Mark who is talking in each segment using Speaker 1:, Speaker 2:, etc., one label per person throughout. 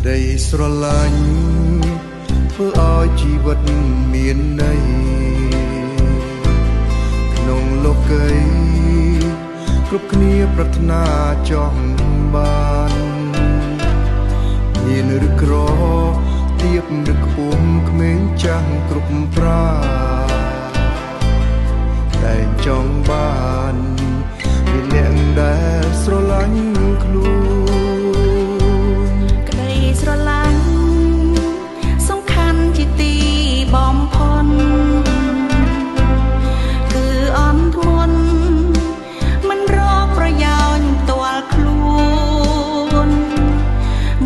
Speaker 1: đầyស្រឡាញ់ធ្វើឲ្យជីវិតមានន័យក្នុងលោកីគ្រប់គ្នាប្រាថ្នាចង់បានមានឬក្រទៀបឬខ្ពស់ក្មេងចាស់គ្រប់ប្រាតែចង់បានមានអ្នកដែលស្រឡាញ់ខ្លួន
Speaker 2: ក្តីស្រឡាញ់សំខាន់ជាទីបំផុតគឺអន់ធ្មត់មិនរកប្រយោជន៍ផ្ទាល់ខ្លួន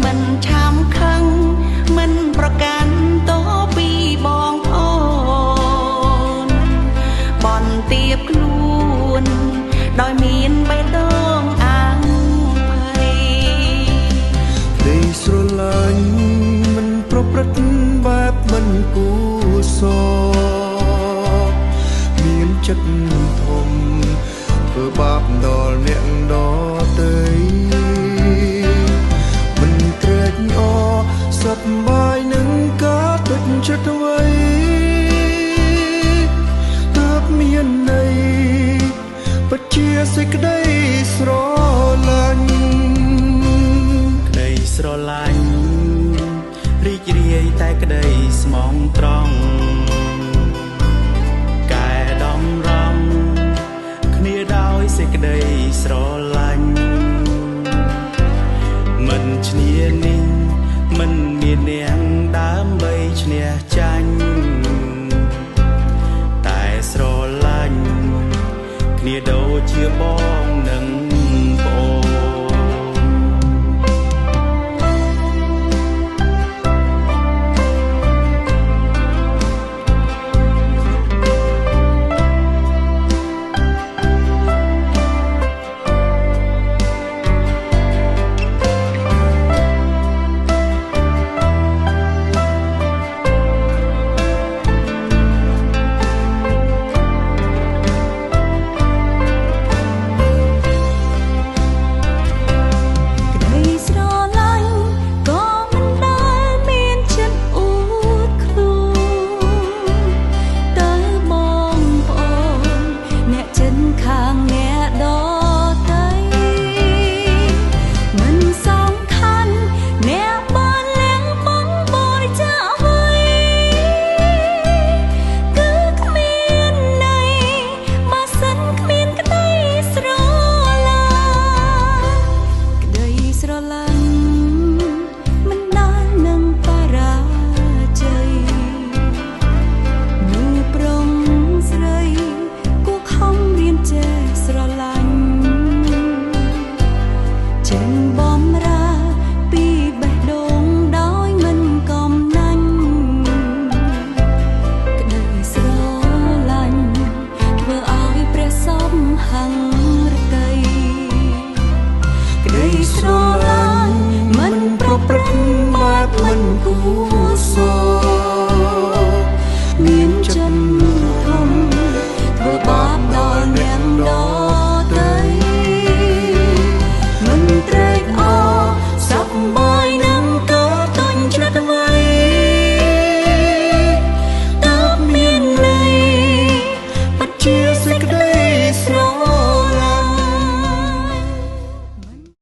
Speaker 2: មិនឆាំខឹងមិនប្រកាន់តពីបងប្អូនបនទៀបខ្លួនដោយមានបេះដូងអាំងភ័យ
Speaker 1: ក្តីស្រឡាញ់មិនប្រព្រឹត្តបែបមិនគួរសមានចិត្តធំធ្វើបាបដល់អ្នកដទៃមិនត្រេកអរសប្បាយនឹងការទុច្ចចិត្តអ្វីទើបមានន័យពិតជាសេចក្តីស្រឡាញ់
Speaker 3: ក្តីស្រឡាញ់រីករាយតែក្តីស្មងត្រង់កែដំរំគ្នាដោយសេចក្តីស្រឡាញ់មិនឈ្នានីស